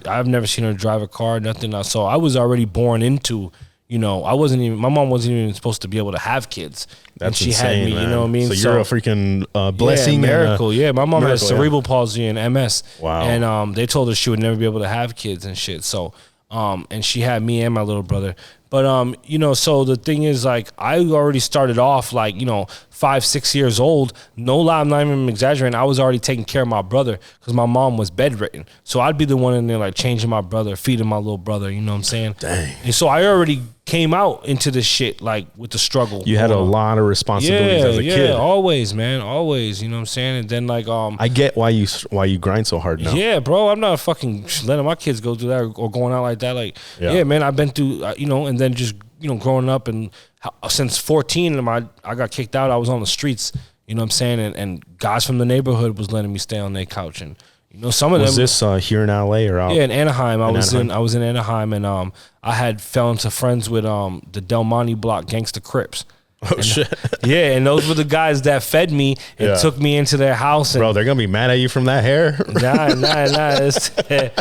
I've never seen her drive a car, nothing else. So I was already born into, you know, my mom wasn't even supposed to be able to have kids. That's she insane, had me, man. you know what I mean? So you're a freaking blessing. Yeah, miracle. My mom has cerebral yeah. palsy and MS. Wow. And they told her she would never be able to have kids and shit. So, and she had me and my little brother. But, you know, so the thing is, like, I already started off, like, you know, 5-6 years old. No lie, I'm not even exaggerating. I was already taking care of my brother because my mom was bedridden. So I'd be the one in there, like, changing my brother, feeding my little brother. You know what I'm saying? Dang. And so I already came out into this shit, like, with the struggle. You had a lot of responsibilities as a kid. Yeah, always, man. Always. You know what I'm saying? And then, like, I get why you grind so hard now. Yeah, bro. I'm not fucking letting my kids go through that or going out like that. Like, yeah man, I've been through, you know, and then just, you know, growing up and since 14, I got kicked out. I was on the streets, You know what I'm saying? And guys from the neighborhood was letting me stay on their couch. And, you know, some of Was them. this here in LA or out? Yeah, in Anaheim. I was Anaheim? in Anaheim, and I had fell into friends with the Del Monte Block Gangsta Crips. Oh, shit. Yeah, and those were the guys that fed me and Yeah. took me into their house. And Bro, they're going to be mad at you from that hair. Nah. It's, I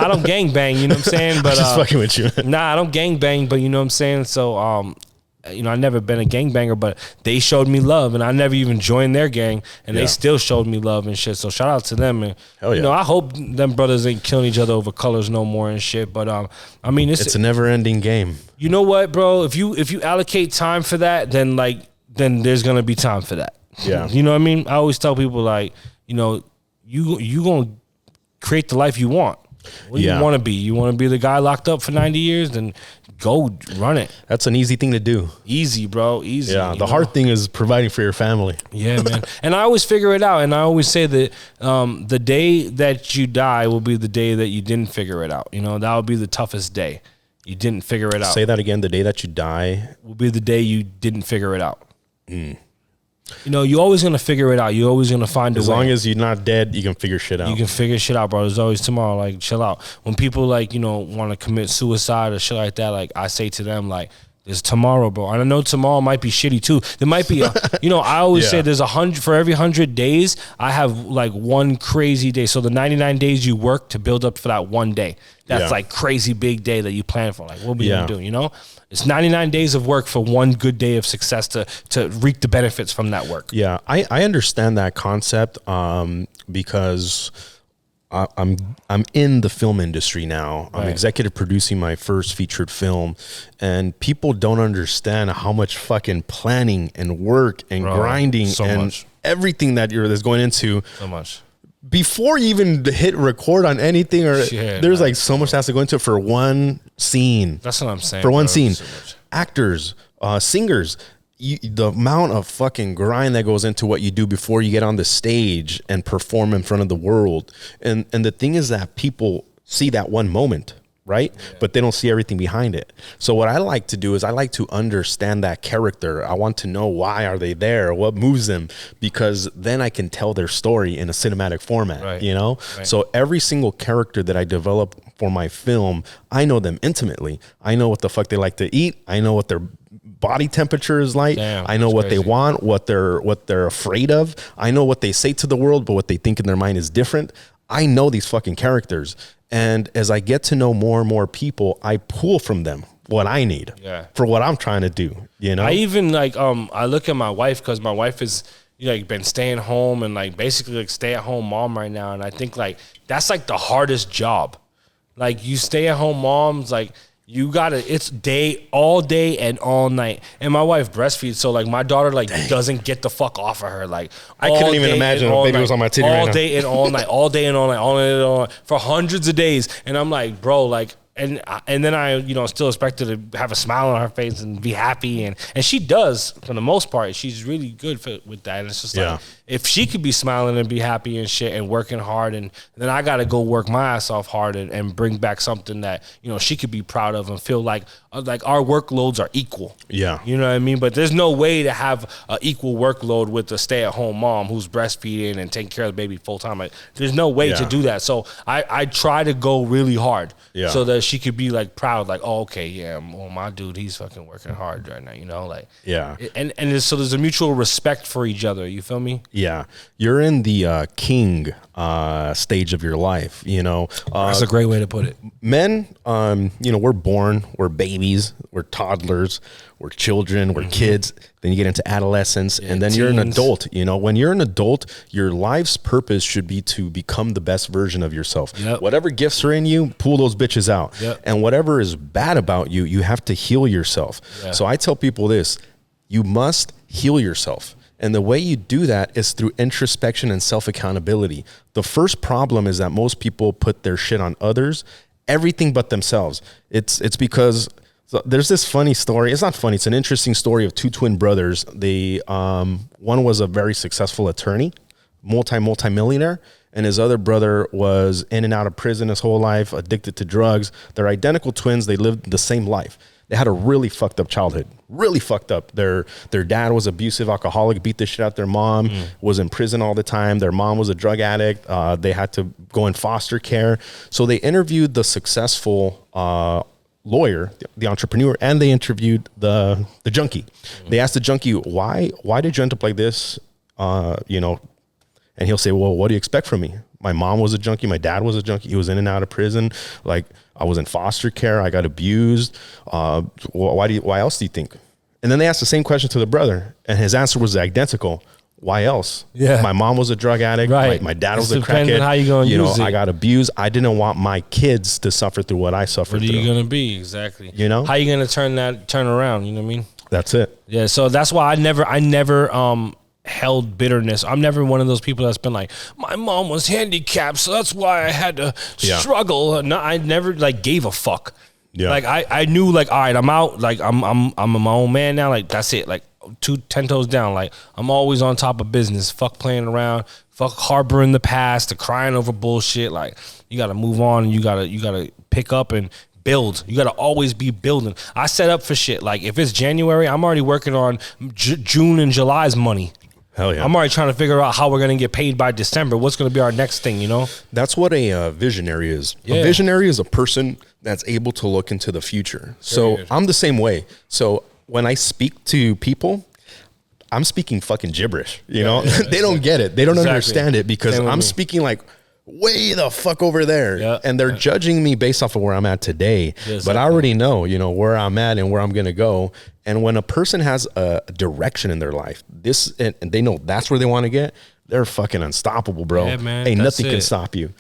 don't gang bang. You know what I'm saying? But Just fucking with you. Nah, I don't gang bang. But you know what I'm saying. So I never been a gangbanger, but they showed me love, and I never even joined their gang, and they still showed me love and shit. So shout out to them, and Hell yeah. you know, I hope them brothers ain't killing each other over colors no more and shit. But I mean, It's a never-ending game. you know what, bro? If you allocate time for that, then there's gonna be time for that. Yeah. You know what I mean? I always tell people, like, you know, you gonna create the life you want. What do you want to be? You want to be the guy locked up for 90 years? Then go run it. That's an easy thing to do. Easy, bro. Easy. Yeah, the hard thing is providing for your family. Yeah, man. And I always figure it out. And I always say that the day that you die will be the day that you didn't figure it out. You know, that will be the toughest day. You didn't figure it out. Say that again. The day that you die will be the day you didn't figure it out. You know, you're always going to figure it out. You're always going to find a way. As long as you're not dead, you can figure shit out. You can figure shit out, bro. There's always tomorrow. Like, chill out. When people, like, you know, want to commit suicide or shit like that, like, I say to them, like, there's tomorrow, bro. And I know tomorrow might be shitty too. There might be, you know, I always say there's 100 for every 100 days. I have like one crazy day. So the 99 days you work to build up for that one day. That's like crazy big day that you plan for. Like, what we gonna do? You know, it's 99 days of work for one good day of success to reap the benefits from that work. Yeah, I understand that concept because I'm in the film industry now. I'm executive producing my first featured film, and people don't understand how much fucking planning and work and grinding and everything that's going into so much before you even hit record on anything. Or there's like so much that has to go into it for one scene. That's what I'm saying. For one scene, actors, singers. The amount of fucking grind that goes into what you do before you get on the stage and perform in front of the world. And the thing is that people see that one moment, right? Yeah. But they don't see everything behind it. So what I like to do is I like to understand that character. I want to know why are they there? What moves them? Because then I can tell their story in a cinematic format, you know? So every single character that I develop for my film, I know them intimately. I know what the fuck they like to eat. I know what their body temperature is like. I know what they want, what they're afraid of. I know what they say to the world, but what they think in their mind is different. I know these fucking characters. And as I get to know more and more people, I pull from them what I need for what I'm trying to do. You know, I even like I look at my wife, because my wife is like been staying home and like basically like stay at home mom right now, and I think like that's like the hardest job. Like, you stay at home moms, like, you gotta, it's all day and all night. And my wife breastfeeds, so like my daughter like doesn't get the fuck off of her. Like, I couldn't even imagine if baby was on my titty right now. All day and all night, all day and all night, all day and all night, for hundreds of days. And I'm like, bro, like, and then I, you know, still expect her to have a smile on her face and be happy, and she does for the most part. She's really good with that. And it's just like, if she could be smiling and be happy and shit and working hard, and then I got to go work my ass off hard and bring back something that, you know, she could be proud of and feel like our workloads are equal. Yeah, you know what I mean. But there's no way to have an equal workload with a stay-at-home mom who's breastfeeding and taking care of the baby full time. Like, there's no way to do that. So I try to go really hard, so that she could be like proud, like, oh, okay, well, my dude, he's fucking working hard right now, you know, like, and so there's a mutual respect for each other. You feel me? Yeah, you're in the king stage of your life, you know. That's a great way to put it. Men, you know, we're born, we're babies, we're toddlers, we're children, we're kids. Then you get into adolescence, and then you're an adult. You know, when you're an adult, your life's purpose should be to become the best version of yourself. Whatever gifts are in you, pull those bitches out. And whatever is bad about you, you have to heal yourself. So I tell people this: you must heal yourself. And the way you do that is through introspection and self-accountability. The first problem is that most people put their shit on others, everything but themselves. It's because there's this funny story. It's not funny. It's an interesting story of two twin brothers. They one was a very successful attorney, multi-millionaire, and his other brother was in and out of prison his whole life, addicted to drugs. They're identical twins. They lived the same life. They had a really fucked up childhood, really fucked up. Their dad was abusive, alcoholic, beat the shit out their mom, was in prison all the time. Their mom was a drug addict. They had to go in foster care. So they interviewed the successful lawyer, the entrepreneur, and they interviewed the junkie. They asked the junkie, why did you end up like this? You know, and he'll say, well, what do you expect from me? My mom was a junkie. My dad was a junkie. He was in and out of prison. Like, I was in foster care. I got abused. Why else do you think? And then they asked the same question to the brother, and his answer was identical. Why else? Yeah. My mom was a drug addict. Right. My dad was a Depends crackhead. on how you gonna use it. I got abused. I didn't want my kids to suffer through what I suffered What are through. you gonna be exactly? You know? How you gonna turn around? You know what I mean? That's it. Yeah. So that's why I never held bitterness. I'm never one of those people that's been like, my mom was handicapped, so that's why I had to struggle. No, I never like gave a fuck. Yeah. Like I knew like, all right, I'm out. Like I'm my own man now. Like that's it. Like 10 toes down. Like I'm always on top of business. Fuck playing around. Fuck harboring the past, the crying over bullshit. Like you got to move on, and you gotta pick up and build. You got to always be building. I set up for shit. Like if it's January, I'm already working on June and July's money. Hell yeah. I'm already trying to figure out how we're going to get paid by December. What's going to be our next thing, you know? That's what a visionary is. Yeah. A visionary is a person that's able to look into the future. So I'm the same way. So when I speak to people, I'm speaking fucking gibberish, you know? They don't get it. They don't understand it because I'm speaking like way the fuck over there. And they're judging me based off of where I'm at today. But I already know, you know, where I'm at and where I'm going to go. And when a person has a direction in their life, and they know that's where they want to get, they're fucking unstoppable, bro. Yeah, man, Ain't nothing can stop you.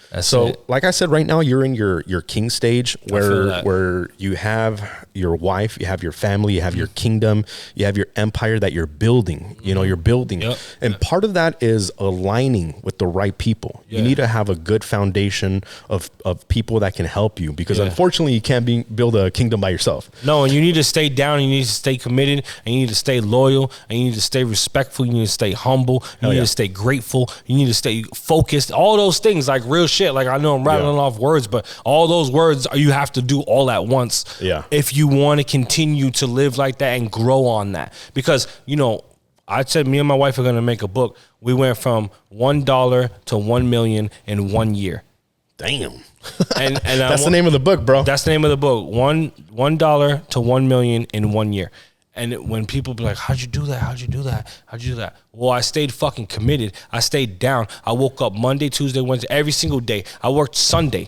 Like I said, right now you're in your king stage where you have your wife, you have your family, you have your kingdom, you have your empire that you're building. You know, you're building, and part of that is aligning with the right people. You need to have a good foundation of people that can help you, because unfortunately you can't build a kingdom by yourself. No, and you need to stay down. You need to stay committed, and you need to stay loyal, and you need to stay respectful. You need to stay humble. You need to stay grateful. You need to stay focused. All those things, like real shit. Like I know I'm rattling off words, but all those words you have to do all at once. If you want to continue to live like that and grow on that, because you know, I said me and my wife are going to make a book. We went from $1 to 1 million in 1 year. Damn. And that's the name of the book, bro. That's the name of the book. $1 to 1 million in 1 year. And when people be like, how'd you do that? How'd you do that? How'd you do that? Well, I stayed fucking committed. I stayed down. I woke up Monday, Tuesday, Wednesday, every single day. I worked Sunday.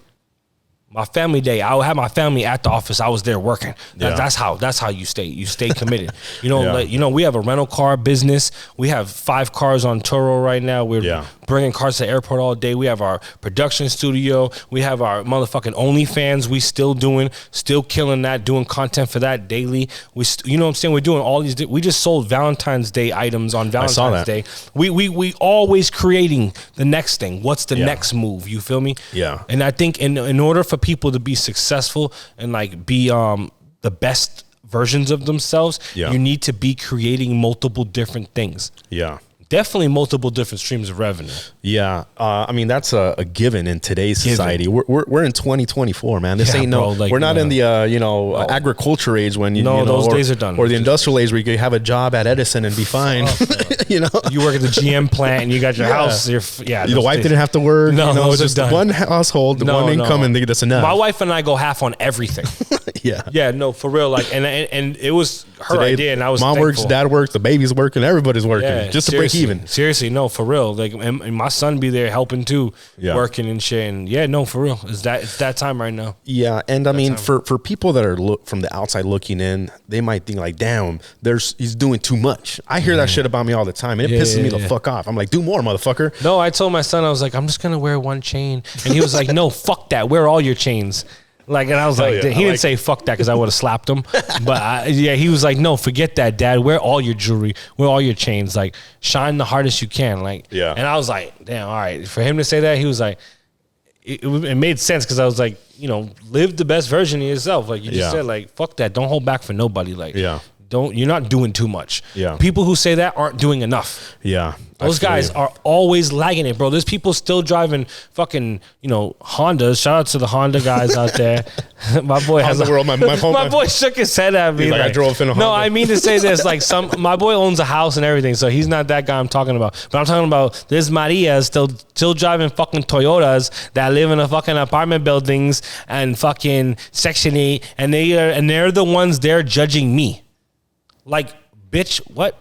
My family day, I would have my family at the office. I was there working. That's how you stay. You stay committed. You know, like, you know, we have a rental car business. We have 5 cars on Turo right now. We're bringing cars to the airport all day. We have our production studio. We have our motherfucking OnlyFans. We still killing that, doing content for that daily. You know what I'm saying? We're doing all these. We just sold Valentine's Day items on Valentine's Day. We always creating the next thing. What's the next move? You feel me? Yeah. And I think in order for people to be successful and like be the best versions of themselves, you need to be creating multiple different things. Definitely multiple different streams of revenue. I mean, that's a given in today's society. We're in 2024, man. This ain't we're not in the agriculture age when those days are done. Or the industrial age where you could have a job at Edison and be fine. You know, you work at the GM plant and you got your house. The wife didn't have to work. No, it's just one household, one income, and that's enough. My wife and I go half on everything. No, for real. Like, and it was her idea, and I was mom thankful. works, dad works, the baby's working, everybody's working, just to break even. Seriously, no, for real. Like, and my son be there helping too, working and shit. And for real, it's that time right now. And I mean, for people that are from the outside looking in, they might think like, damn, he's doing too much. I hear that shit about me all the time, and it pisses me the fuck off. I'm like, do more, motherfucker. No, I told my son, I was like, I'm just gonna wear one chain, and he was like, no, fuck that, wear all your chains. Like, and I was like, he didn't say fuck that because I would have slapped him. But he was like, no, forget that, Dad. Wear all your jewelry, wear all your chains, like shine the hardest you can. Like, and I was like, damn, all right. For him to say that, he was like, it made sense because I was like, you know, live the best version of yourself. Like you just said, like, fuck that. Don't hold back for nobody. Like, you're not doing too much. Yeah. People who say that aren't doing enough. Yeah. Those guys are always lagging it, bro. There's people still driving fucking, Hondas. Shout out to the Honda guys out there. My boy has the world. My boy shook his head at me. He's like, I drove in a Honda. No, I mean to say this. Like my boy owns a house and everything, so he's not that guy I'm talking about. But I'm talking about this Maria still driving fucking Toyotas that live in a fucking apartment buildings and fucking Section 8, and they're the ones there judging me. Like, bitch, what?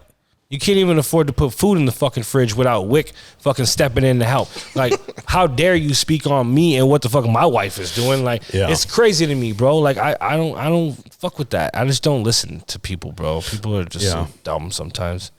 You can't even afford to put food in the fucking fridge without Wick fucking stepping in to help. Like, how dare you speak on me and what the fuck my wife is doing? Like, It's crazy to me, bro. Like, I don't fuck with that. I just don't listen to people, bro. People are just so dumb sometimes.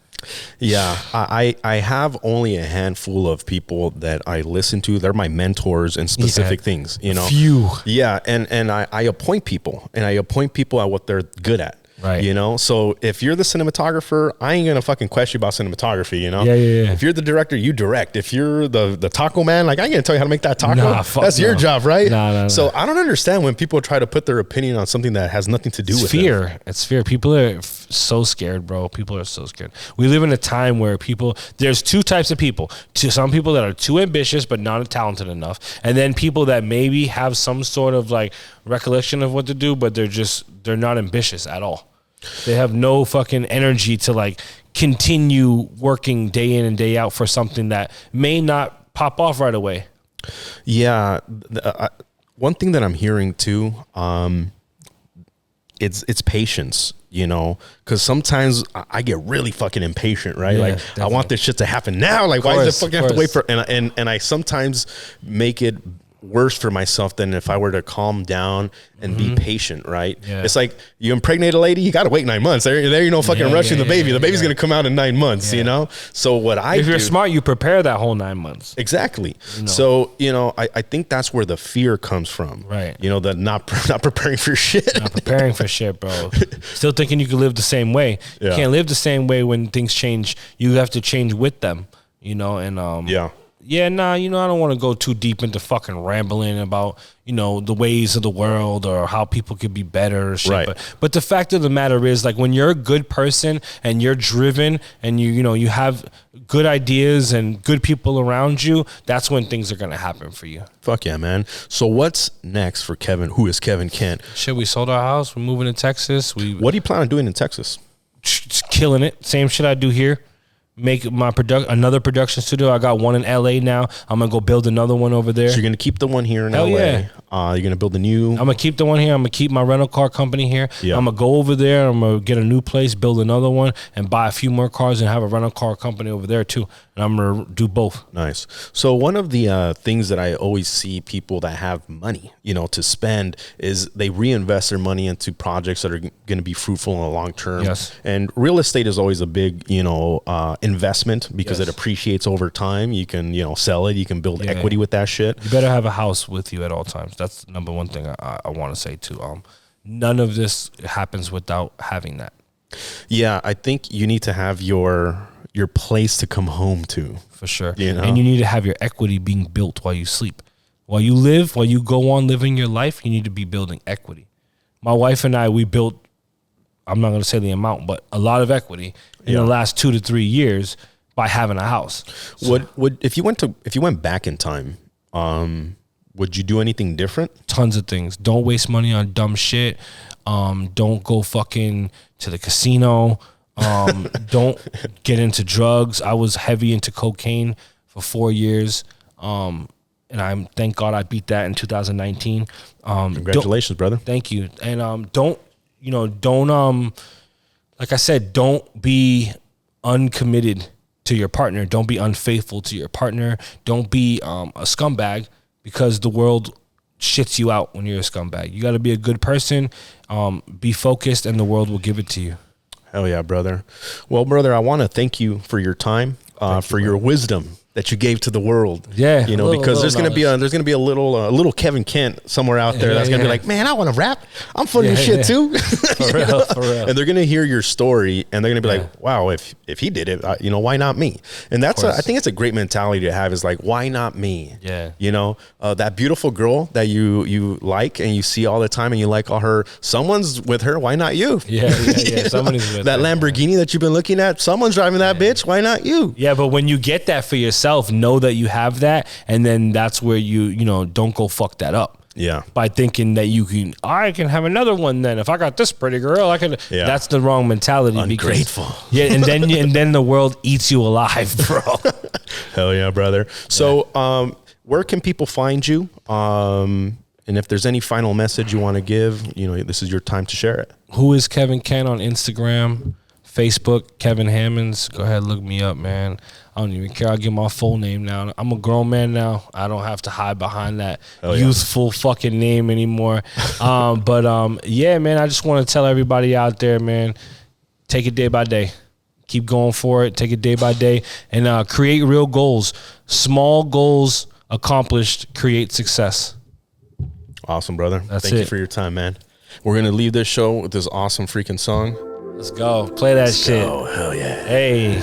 Yeah, I have only a handful of people that I listen to. They're my mentors in specific things, Few. Yeah, and I appoint people, and I appoint people at what they're good at. Right. So if you're the cinematographer, I ain't gonna fucking question you about cinematography, Yeah. If you're the director, you direct. If you're the taco man, like, I ain't gonna tell you how to make that taco. That's your job, right? No. So I don't understand when people try to put their opinion on something that has nothing to do with fear. It's fear. People are so scared, bro. People are so scared. We live in a time where there's two types of people. Some people that are too ambitious but not talented enough, and then people that maybe have some sort of like recollection of what to do, but they're not ambitious at all. They have no fucking energy to like continue working day in and day out for something that may not pop off right away. Yeah. One thing that I'm hearing too, it's patience, because sometimes I get really fucking impatient, right? Yeah, like, definitely. I want this shit to happen now. Like, why does it fucking have to wait for, and I sometimes make it worse for myself than if I were to calm down and be patient, right? Yeah. It's like you impregnate a lady, you got to wait 9 months. There you're fucking rushing the baby. The baby's going to come out in 9 months, So if you're smart, you prepare that whole 9 months. Exactly. So, I think that's where the fear comes from. Right. The not preparing for shit. Not preparing for shit, bro. Still thinking you could live the same way. You can't live the same way when things change. You have to change with them, and Yeah, I don't want to go too deep into fucking rambling about, the ways of the world or how people could be better or shit. Right. But the fact of the matter is, like, when you're a good person and you're driven and you have good ideas and good people around you, that's when things are going to happen for you. Fuck yeah, man. So what's next for Kevin? Who is Kevin Kent? Shit, we sold our house. We're moving to Texas. What do you plan on doing in Texas? Just killing it. Same shit I do here. Make my another production studio. I got one in LA now. I'm gonna go build another one over there. So you're gonna keep the one here in Hell LA. Yeah. You're gonna build a new. I'm gonna keep the one here. I'm gonna keep my rental car company here. Yeah. I'm gonna go over there. I'm gonna get a new place, build another one, and buy a few more cars and have a rental car company over there too. And I'm gonna do both. Nice. So one of the things that I always see people that have money, to spend is they reinvest their money into projects that are going to be fruitful in the long term. Yes. And real estate is always a big, investment because it appreciates over time. You can, sell it. You can build equity with that shit. You better have a house with you at all times. That's the number one thing I want to say too. None of this happens without having that. Yeah, I think you need to have your place to come home to. For sure. And you need to have your equity being built while you sleep. While you go on living your life, you need to be building equity. My wife and I, we built, I'm not going to say the amount, but a lot of equity in the last 2 to 3 years by having a house. So, if you went back in time, would you do anything different? Tons of things. Don't waste money on dumb shit. Don't go fucking to the casino. Don't get into drugs. I was heavy into cocaine for 4 years. And thank God I beat that in 2019. Congratulations, brother. Thank you. And don't like I said, don't be uncommitted to your partner. Don't be unfaithful to your partner. Don't be a scumbag, because the world shits you out when you're a scumbag. You got to be a good person, be focused, and the world will give it to you. Hell yeah, brother. Well, brother, I want to thank you for your time, for your wisdom, that you gave to the world. Yeah, you know, because there's gonna be a little Kevin Kent somewhere out there that's gonna be like, man, I want to rap. I'm funny as shit too. For real. And they're gonna hear your story and they're gonna be like, wow, if he did it, you know, why not me? And that's I think it's a great mentality to have. Is like, why not me? Yeah. You know, that beautiful girl that you like and you see all the time and you like all her. Someone's with her. Why not you? Yeah. Somebody's with that her. Lamborghini that you've been looking at. Someone's driving that bitch. Why not you? Yeah, but when you get that for yourself, know that you have that, and then that's where you know, don't go fuck that up. Yeah. By thinking that I can have another one then. If I got this pretty girl, I can. Yeah. That's the wrong mentality. Ungrateful. Yeah, and then the world eats you alive, bro. Hell yeah, brother. So, where can people find you? And if there's any final message you want to give, you know, this is your time to share it. WhoisKevinKent on Instagram, Facebook, Kevin Hammonds. Go ahead, look me up, man. I don't even care. I'll give my full name now. I'm a grown man now. I don't have to hide behind that youthful fucking name anymore. Yeah, man, I just want to tell everybody out there, man, take it day by day. Keep going for it. Take it day by day and create real goals. Small goals accomplished create success. Awesome, brother. Thank you for your time, man. We're going to leave this show with this awesome freaking song. Let's go. Play that shit. Oh, hell yeah. Hey.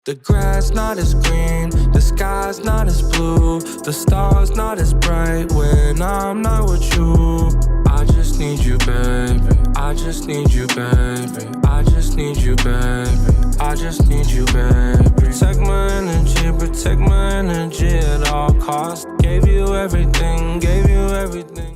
The grass not as green, the sky's not as blue, the stars not as bright when I'm not with you. I just need you, baby. I just need you, baby. I just need you, baby. I just need you, baby. Protect my energy at all costs. Gave you everything, gave you everything.